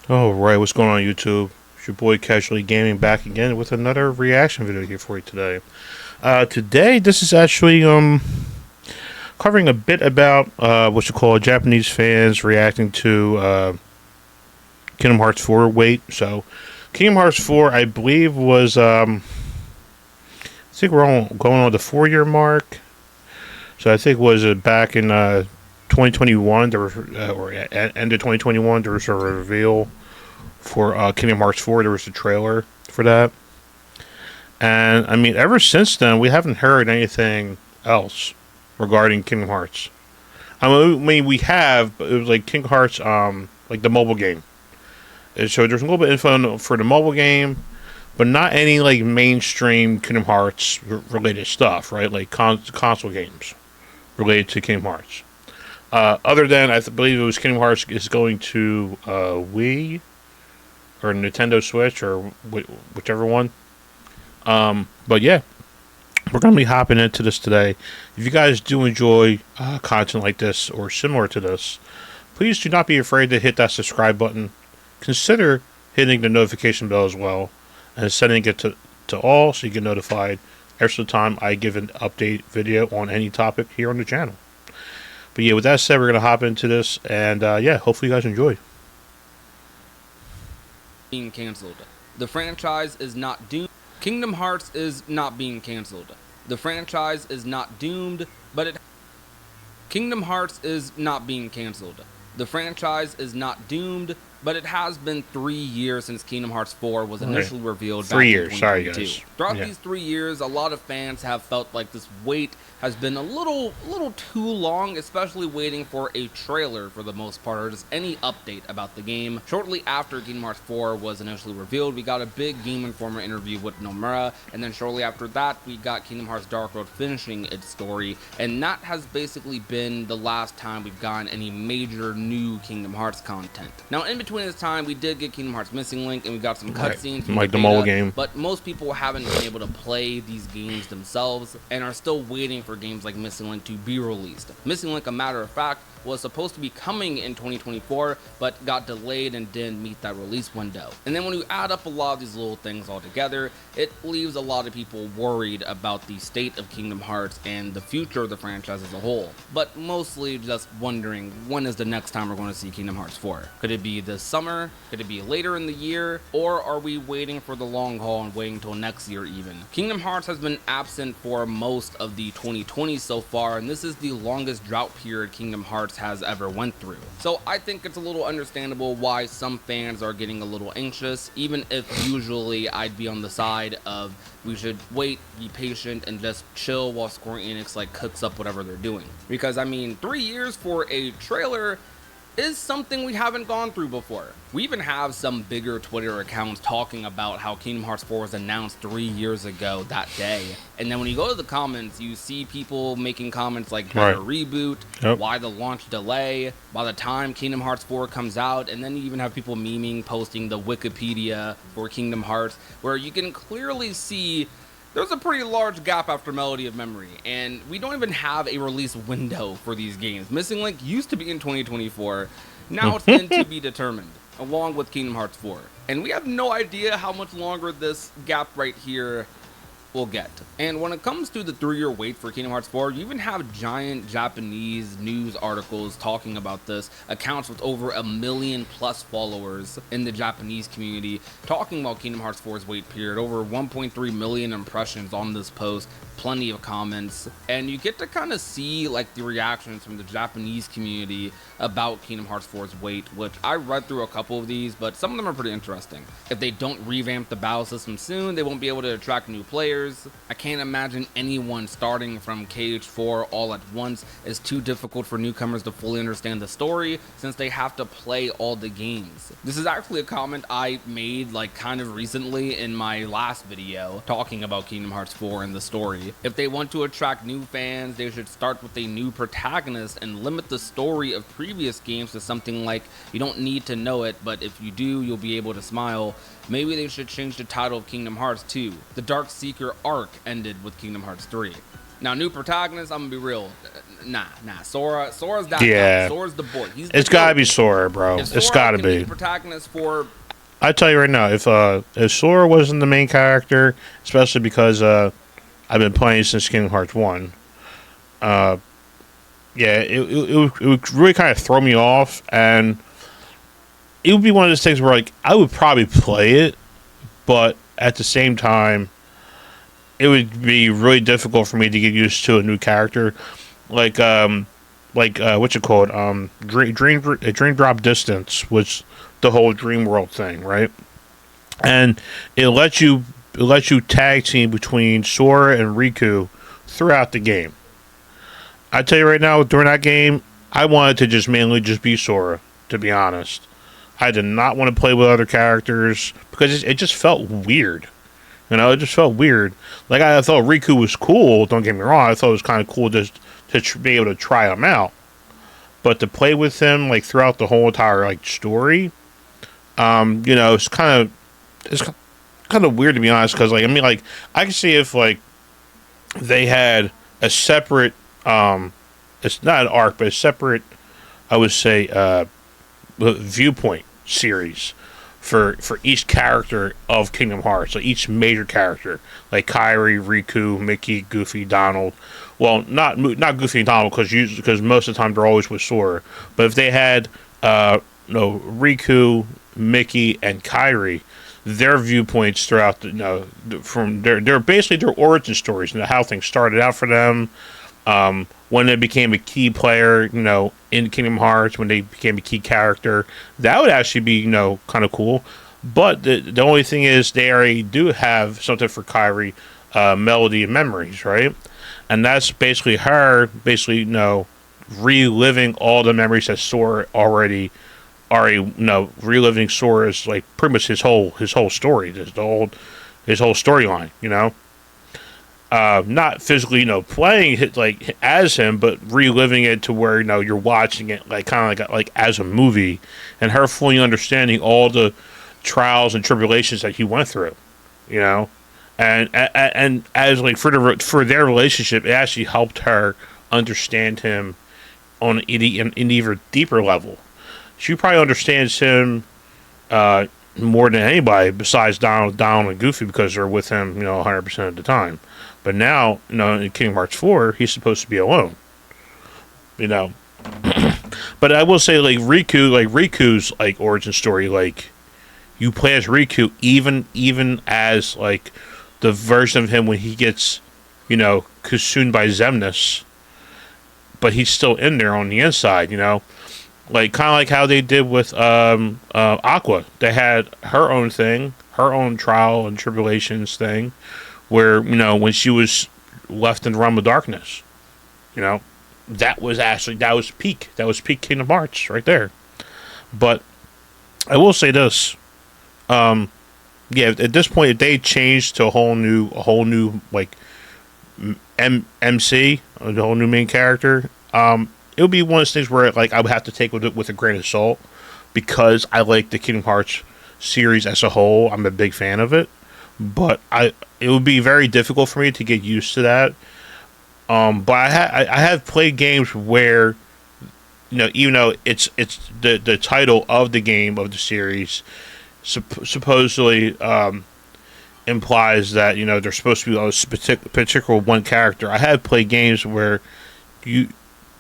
All right, what's going on YouTube? It's your boy Casually Gaming back again with another reaction video here for you today. Today, this is actually covering a bit about what you call Japanese fans reacting to Kingdom Hearts 4 wait. So, Kingdom Hearts 4, I believe, was I think we're going on the 4 year mark. So I think was back in 2021, there was, or end of 2021, there was a reveal for Kingdom Hearts 4. There was a trailer for that. And, I mean, ever since then, we haven't heard anything else regarding Kingdom Hearts. I mean, we have, but it was like Kingdom Hearts, like the mobile game. And so there's a little bit of info for the mobile game, but not any, like, mainstream Kingdom Hearts related stuff, right? Like console games related to Kingdom Hearts. Other than, believe it was Kingdom Hearts is going to Wii or Nintendo Switch or whichever one. But yeah, we're going to be hopping into this today. If you guys do enjoy content like this or similar to this, please do not be afraid to hit that subscribe button. Consider hitting the notification bell as well and setting it to all so you get notified every single time I give an update video on any topic here on the channel. But yeah, with that said, we're going to hop into this and yeah, hopefully you guys enjoy. Being canceled. The franchise is not doomed. Kingdom Hearts is not being canceled. The franchise is not doomed, but it. Kingdom Hearts is not being canceled. The franchise is not doomed, but it has been 3 years since Kingdom Hearts 4 was initially revealed. 3 years, sorry guys. Throughout these 3 years, a lot of fans have felt like this wait has been a little too long, especially waiting for a trailer for the most part, or just any update about the game. Shortly after Kingdom Hearts 4 was initially revealed, we got a big Game Informer interview with Nomura, and then shortly after that, we got Kingdom Hearts Dark Road finishing its story, and that has basically been the last time we've gotten any major new Kingdom Hearts content. Now, in between this time, we did get Kingdom Hearts Missing Link, and we got some cutscenes from like the mobile game. But most people haven't been able to play these games themselves, and are still waiting for games like Missing Link to be released. Missing Link, a matter of fact, was supposed to be coming in 2024, but got delayed and didn't meet that release window. And then when you add up a lot of these little things all together, it leaves a lot of people worried about the state of Kingdom Hearts and the future of the franchise as a whole. But mostly just wondering, when is the next time we're going to see Kingdom Hearts 4? Could it be this summer? Could it be later in the year? Or are we waiting for the long haul and waiting until next year even? Kingdom Hearts has been absent for most of the 2020s so far, and this is the longest drought period Kingdom Hearts has ever went through. So I think it's a little understandable why some fans are getting a little anxious, even if usually I'd be on the side of we should wait, be patient, and just chill while Square Enix like cooks up whatever they're doing. Because I mean, 3 years for a trailer is something we haven't gone through before. We even have some bigger Twitter accounts talking about how Kingdom Hearts 4 was announced 3 years ago that day. And then when you go to the comments, you see people making comments like why a reboot, why the launch delay, by the time Kingdom Hearts 4 comes out, and then you even have people memeing, posting the Wikipedia for Kingdom Hearts, where you can clearly see there's a pretty large gap after Melody of Memory, and we don't even have a release window for these games. Missing Link used to be in 2024, now it's been to be determined, along with Kingdom Hearts 4. And we have no idea how much longer this gap right here will get. And when it comes to the 3-year wait for Kingdom Hearts 4, you even have giant Japanese news articles talking about this, accounts with over 1 million plus followers in the Japanese community talking about Kingdom Hearts 4's wait period, over 1.3 million impressions on this post, plenty of comments, and you get to kind of see like the reactions from the Japanese community about Kingdom Hearts 4's wait, which I read through a couple of these, but some of them are pretty interesting. If they don't revamp the battle system soon, they won't be able to attract new players. I can't imagine anyone starting from KH4 all at once. Is too difficult for newcomers to fully understand the story since they have to play all the games. This is actually a comment I made like kind of recently in my last video talking about Kingdom Hearts 4 and the story. If they want to attract new fans, they should start with a new protagonist and limit the story of previous games to something like you don't need to know it, but if you do, you'll be able to smile. Maybe they should change the title of Kingdom Hearts 2. The Dark Seeker arc ended with Kingdom Hearts 3. Now, new protagonist, I'm gonna be real. Nah. Sora's that Yeah. guy. Sora's the boy. He's the It's gotta goat. be Sora, bro. If It's Sora gotta can be be. the protagonist for I tell you right now, if Sora wasn't the main character, especially because I've been playing since Kingdom Hearts 1, uh, yeah, it would really kind of throw me off, and it would be one of those things where like I would probably play it, but at the same time, it would be really difficult for me to get used to a new character, like what you call it, Dream Drop Distance was the whole Dream World thing, right? And it lets you tag team between Sora and Riku throughout the game. I tell you right now, during that game, I wanted to just mainly just be Sora, to be honest. I did not want to play with other characters because it just felt weird. You know, it just felt weird. Like I thought Riku was cool. Don't get me wrong. I thought it was kind of cool just to be able to try him out. But to play with him like throughout the whole entire like story, you know, it's kind of weird to be honest. Because like I mean, like I can see if like they had a separate, it's not an arc, but a separate, I would say, viewpoint series for each character of Kingdom Hearts, so each major character, like Kairi, Riku, Mickey, Goofy, Donald. Well, not Goofy and Donald because most of the time they're always with Sora. But if they had no Riku, Mickey, and Kairi, their viewpoints throughout the from their basically their origin stories and how things started out for them, when they became a key player, in Kingdom Hearts, when they became a key character, that would actually be, kind of cool. But the only thing is, they already do have something for Kyrie, Melody and Memories, right? And that's basically her, reliving all the memories that Sora already, reliving Sora's like pretty much his whole story, his whole storyline. Not physically, playing it like as him, but reliving it to where you're watching it like kind of like as a movie, and her fully understanding all the trials and tribulations that he went through, you know, and as like for their relationship, it actually helped her understand him on an even deeper level. She probably understands him more than anybody besides Donald and Goofy because they're with him, 100% of the time. But now, in Kingdom Hearts 4, he's supposed to be alone. But I will say, like Riku's like origin story, like you play as Riku, even as like the version of him when he gets, consumed by Xemnas, but he's still in there on the inside, like kind of like how they did with Aqua. They had her own thing, her own trial and tribulations thing, where when she was left in the realm of darkness, that was peak Kingdom Hearts right there. But I will say this, yeah, at this point, if they changed to a whole new like MC, the whole new main character, it would be one of those things where like I would have to take with a grain of salt because I like the Kingdom Hearts series as a whole. I'm a big fan of it, but it would be very difficult for me to get used to that. But I have played games where even though it's the title of the game of the series supposedly implies that there's supposed to be a particular one character. I have played games where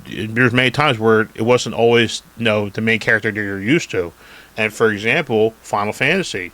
there's many times where it wasn't always the main character that you're used to, and for example, Final Fantasy.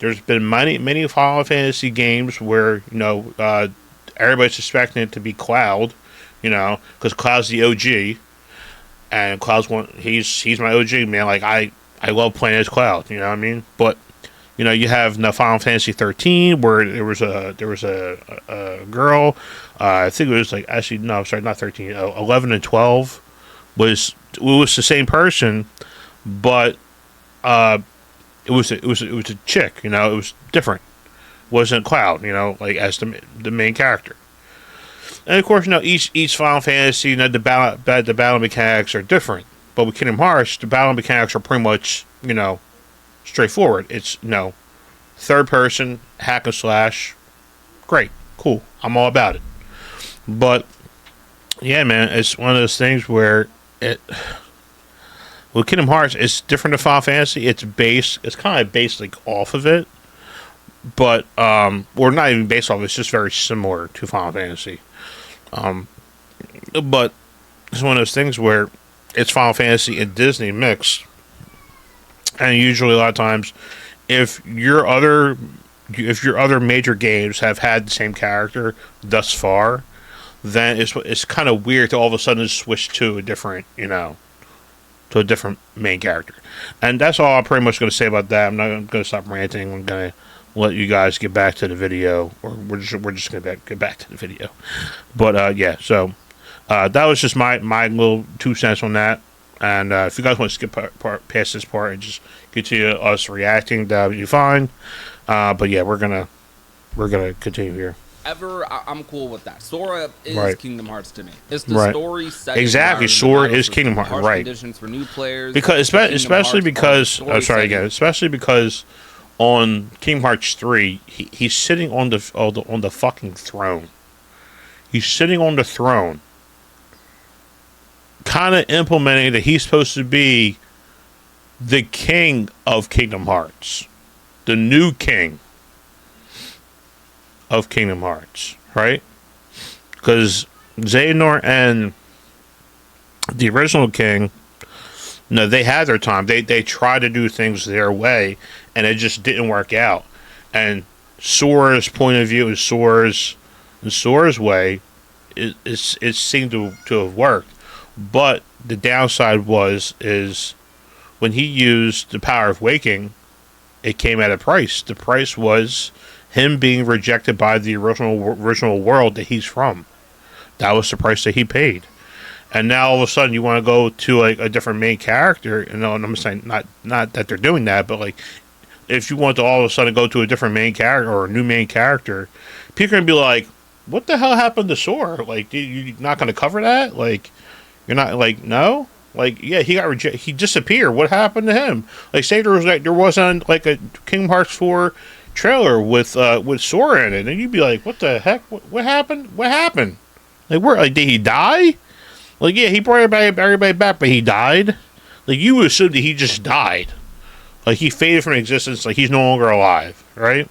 There's been many Final Fantasy games where everybody's suspecting it to be Cloud, because Cloud's the OG, and Cloud's he's my OG man. Like I love playing as Cloud, you know what I mean? But you have the Final Fantasy 13 where there was a girl. I think it was like actually no, sorry, not 13. 11 and 12 was the same person, but it was a chick. It was different. It wasn't Cloud. Like as the main character. And of course, each Final Fantasy, the battle mechanics are different. But with Kingdom Hearts, the battle mechanics are pretty much straightforward. It's third person hack and slash. Great, cool. I'm all about it. But Yeah, man, it's one of those things where it with Kingdom Hearts, it's different than Final Fantasy. It's kind of based like off of it, but or not even based off. It's just very similar to Final Fantasy. Um, but it's one of those things where it's Final Fantasy and Disney mixed, and usually a lot of times, if your other if your other major games have had the same character thus far, then it's kind of weird to all of a sudden switch to a different, to a different main character. And that's all I'm pretty much going to say about that. I'm not going to stop ranting. I'm going to let you guys get back to the video, or we're just going to get back to the video. But yeah, so that was just my little 2 cents on that. And if you guys want to skip past this part and just continue us reacting, that would be fine. But yeah, we're gonna continue here. I'm cool with that. Sora is Right. Kingdom Hearts to me. It's the Right. story setting. Exactly. Sora is Kingdom Hearts. Harsh Right. conditions for new players. Because Kingdom especially Hearts because are story setting. especially because on Kingdom Hearts 3, he's sitting on the fucking throne. He's sitting on the throne, kind of implementing that he's supposed to be the king of Kingdom Hearts, the new king of Kingdom Hearts, right? Because Xehanort and the original king, no, they had their time. They tried to do things their way, and it just didn't work out. And Sora's point of view, Sora's way, it seemed to have worked. But the downside is when he used the power of waking, it came at a price. The price was him being rejected by the original world that he's from. That was the price that he paid. And now all of a sudden you want to go to like a different main character. And I'm saying not that they're doing that, but like if you want to all of a sudden go to a different main character or a new main character, people are gonna be like, "What the hell happened to Sora? Like, you're not gonna cover that? Like, you're not like no." Like, yeah, he got rejected. He disappeared. What happened to him? Like, say there wasn't like a Kingdom Hearts 4 trailer with Sora in it, and you'd be like, "What the heck? What happened? What happened? Like, where? Like, did he die? Like, yeah, he brought everybody back, but he died. Like, you would assume that he just died. Like, he faded from existence. Like, he's no longer alive, right?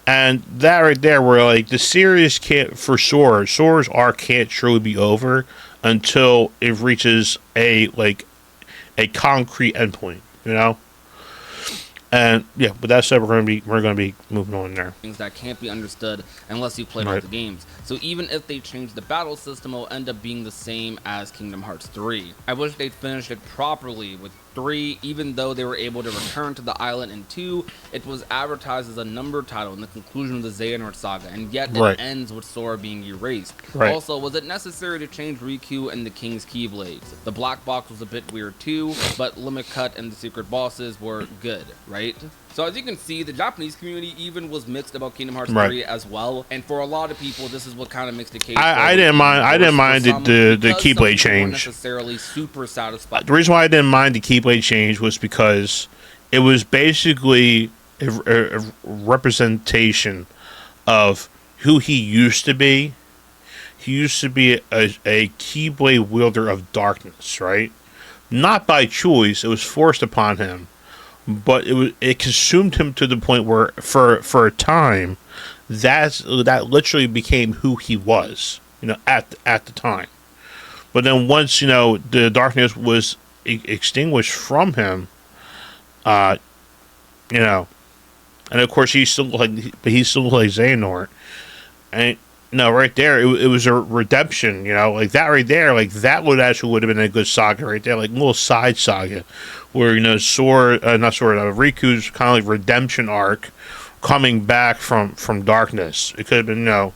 And that right there, where like the series can't for Sora's arc can't truly be over until it reaches a concrete endpoint, you know. And yeah, with that said, we're gonna be moving on there. Things that can't be understood unless you played all the games. So even if they change the battle system, it'll end up being the same as Kingdom Hearts 3. I wish they'd finished it properly with 3, even though they were able to return to the island in 2. It was advertised as a number title in the conclusion of the Xehanort saga, and yet it ends with Sora being erased. Also, was it necessary to change Riku and the King's Keyblades? The black box was a bit weird too, but Limit Cut and the secret bosses were good, right? So as you can see, the Japanese community even was mixed about Kingdom Hearts 3 as well, and for a lot of people, this is what kind of makes the case. I didn't mind the Keyblade change. Necessarily super satisfied. The reason why I didn't mind the Keyblade change was because it was basically a representation of who he used to be. He used to be a Keyblade wielder of darkness, right? Not by choice; it was forced upon him. But it consumed him to the point where for a time that literally became who he was, at the time. But then once the darkness was extinguished from him, and of course he still looked like Xehanort, and right there it was a redemption, like that right there, like that would have been a good saga right there, like a little side saga where Riku's kind of like redemption arc coming back from darkness. It could have been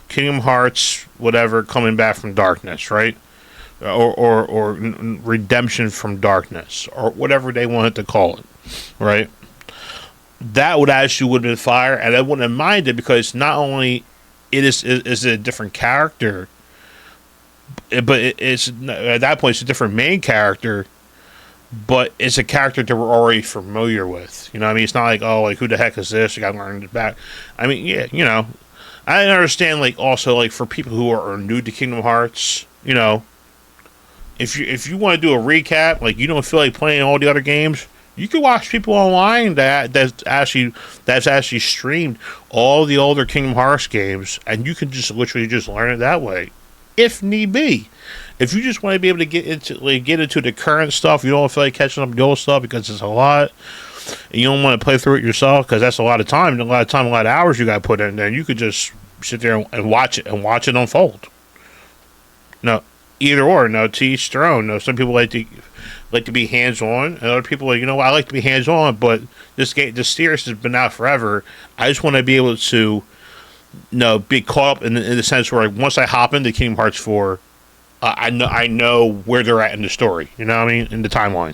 Kingdom Hearts whatever coming back from darkness, right? Or redemption from darkness, or whatever they wanted to call it, right? That would have been fire, and I wouldn't have minded because not only is a different character, but it's at that point it's a different main character, but it's a character that we're already familiar with. You know what I mean? It's not like, oh, like, who the heck is this? You gotta learn this back. I mean, yeah, I understand, like, also, like, for people who are new to Kingdom Hearts, you know, if you want to do a recap, like, you don't feel like playing all the other games, you can watch people online that's actually streamed all the older Kingdom Hearts games, and you can just literally just learn it that way, if need be. If you just want to be able to get into the current stuff, you don't feel like catching up the old stuff because it's a lot, and you don't want to play through it yourself because that's a lot of time, a lot of hours you got to put in. Then you could just sit there and watch it unfold. No, either or. No, to each their own. No, some people like to be hands on, and other people like, I like to be hands on, but this series has been out forever. I just want to be able to, be caught up in the sense where, like, once I hop into Kingdom Hearts 4, I know where they're at in the story. You know what I mean, in the timeline.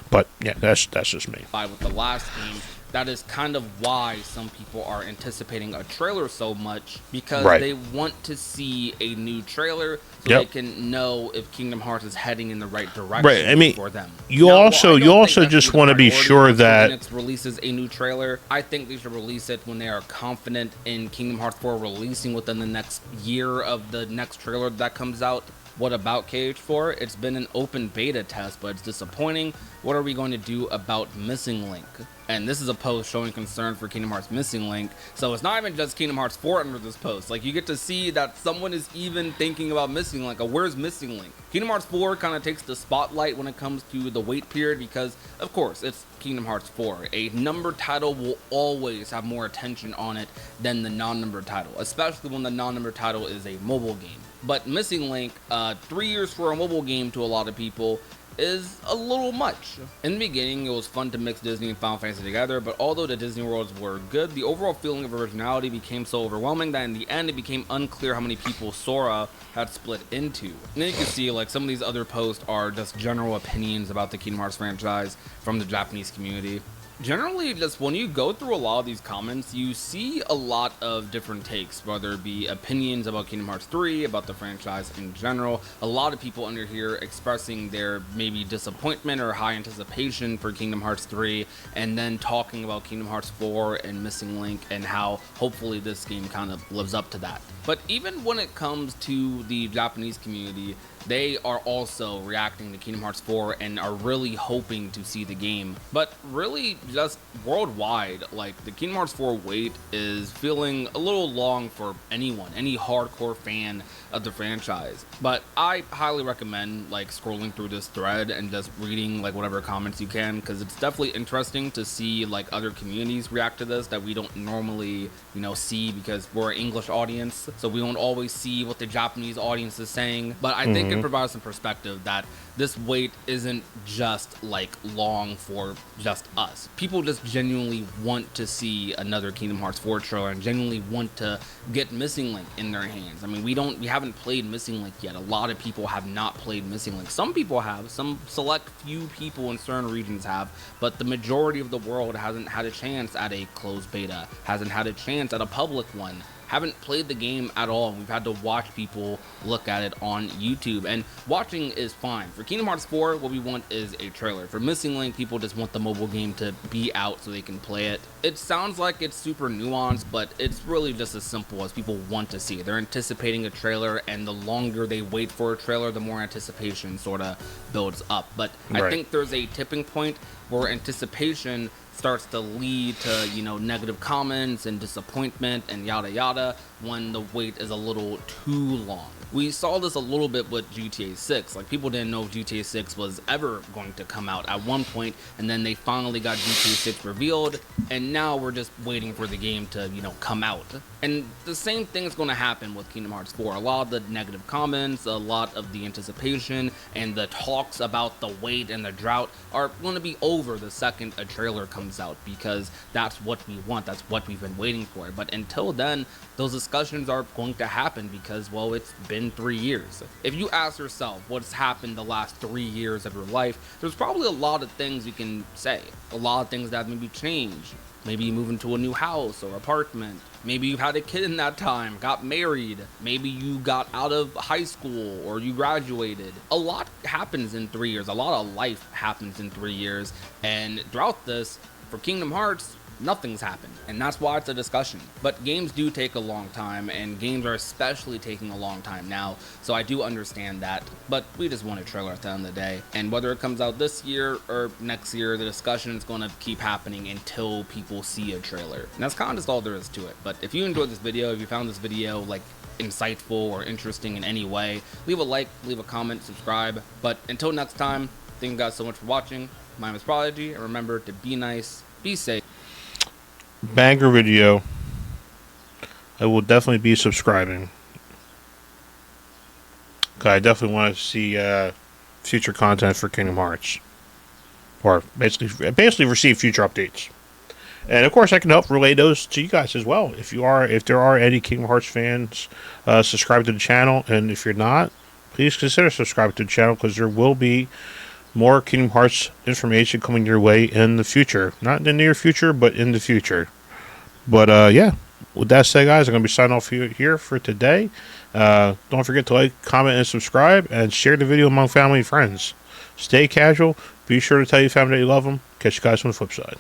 But yeah, that's just me. With the last game, that is kind of why some people are anticipating a trailer so much, because Right. they want to see a new trailer so Yep. they can know if Kingdom Hearts is heading in the right direction Right. I mean, for them. you Now, also I you don't think also that should just the want to be priority sure when Square that Enix releases a new trailer. I think they should release it when they are confident in Kingdom Hearts 4 releasing within the next year of the next trailer that comes out. What about KH4? It's been an open beta test, but it's disappointing. What are we going to do about Missing Link? And this is a post showing concern for Kingdom Hearts Missing Link. So it's not even just Kingdom Hearts 4 under this post. Like, you get to see that someone is even thinking about Missing Link. Where's Missing Link? Kingdom Hearts 4 kind of takes the spotlight when it comes to the wait period because, of course, it's Kingdom Hearts 4. A numbered title will always have more attention on it than the non-numbered title, especially when the non-numbered title is a mobile game. But Missing Link, 3 years for a mobile game to a lot of people is a little much. In the beginning, it was fun to mix Disney and Final Fantasy together, but although the Disney worlds were good, the overall feeling of originality became so overwhelming that in the end, it became unclear how many people Sora had split into. And then you can see, like, some of these other posts are just general opinions about the Kingdom Hearts franchise from the Japanese community. Generally, just when you go through a lot of these comments, you see a lot of different takes, whether it be opinions about Kingdom Hearts 3, about the franchise in general. A lot of people under here expressing their maybe disappointment or high anticipation for Kingdom Hearts 3, and then talking about Kingdom Hearts 4 and Missing Link and how hopefully this game kind of lives up to that. But even when it comes to the Japanese community, they are also reacting to Kingdom Hearts 4 and are really hoping to see the game. But really, just worldwide, like, the Kingdom Hearts 4 wait is feeling a little long for anyone, any hardcore fan of the franchise. But I highly recommend, like, scrolling through this thread and just reading, like, whatever comments you can, because it's definitely interesting to see, like, other communities react to this that we don't normally, see, because we're an English audience, so we don't always see what the Japanese audience is saying. But I think it provides some perspective that this wait isn't just, like, long for just us. People just genuinely want to see another Kingdom Hearts 4 trailer and genuinely want to get Missing Link in their hands. I mean, we haven't played Missing Link yet. A lot of people have not played Missing Link. Some people have, some select few people in certain regions have, but the majority of the world hasn't had a chance at a closed beta, hasn't had a chance at a public one, haven't played the game at all. We've had to watch people look at it on YouTube, and watching is fine. For Kingdom Hearts 4, what we want is a trailer. For Missing Link, people just want the mobile game to be out so they can play it. It sounds like it's super nuanced, but it's really just as simple as people want to see it. They're anticipating a trailer, and the longer they wait for a trailer, the more anticipation sort of builds up. But I think there's a tipping point where anticipation starts to lead to, negative comments and disappointment and yada yada when the wait is a little too long. We saw this a little bit with GTA 6. Like, people didn't know if GTA 6 was ever going to come out at one point, and then they finally got GTA 6 revealed, and now we're just waiting for the game to, come out. And the same thing is going to happen with Kingdom Hearts 4. A lot of the negative comments, a lot of the anticipation, and the talks about the wait and the drought are going to be over the second a trailer comes out, because that's what we want, that's what we've been waiting for. But until then, those discussions are going to happen because, well, it's been 3 years. If you ask yourself what's happened the last 3 years of your life, there's probably a lot of things you can say, a lot of things that maybe changed. Maybe you move into a new house or apartment. Maybe you've had a kid in that time, got married. Maybe you got out of high school or you graduated. A lot happens in 3 years. A lot of life happens in 3 years. And throughout this, for Kingdom Hearts, nothing's happened, and that's why it's a discussion. But games do take a long time, and games are especially taking a long time now, so I do understand that. But we just want a trailer at the end of the day, and whether it comes out this year or next year, the discussion is going to keep happening until people see a trailer. And that's kind of just all there is to it. But if you enjoyed this video, if you found this video like insightful or interesting in any way, leave a like, leave a comment, subscribe. But until next time, thank you guys so much for watching. My name is Prodigy, and remember to be nice, be safe. Banger video. I will definitely be subscribing. I definitely want to see future content for Kingdom Hearts, or basically receive future updates. And of course, I can help relay those to you guys as well. If there are any Kingdom Hearts fans, subscribe to the channel, and if you're not, please consider subscribing to the channel, because there will be more Kingdom Hearts information coming your way in the future. Not in the near future, but in the future. But yeah, with that said, guys, I'm going to be signing off here for today. Don't forget to like, comment, and subscribe, and share the video among family and friends. Stay casual. Be sure to tell your family that you love them. Catch you guys on the flip side.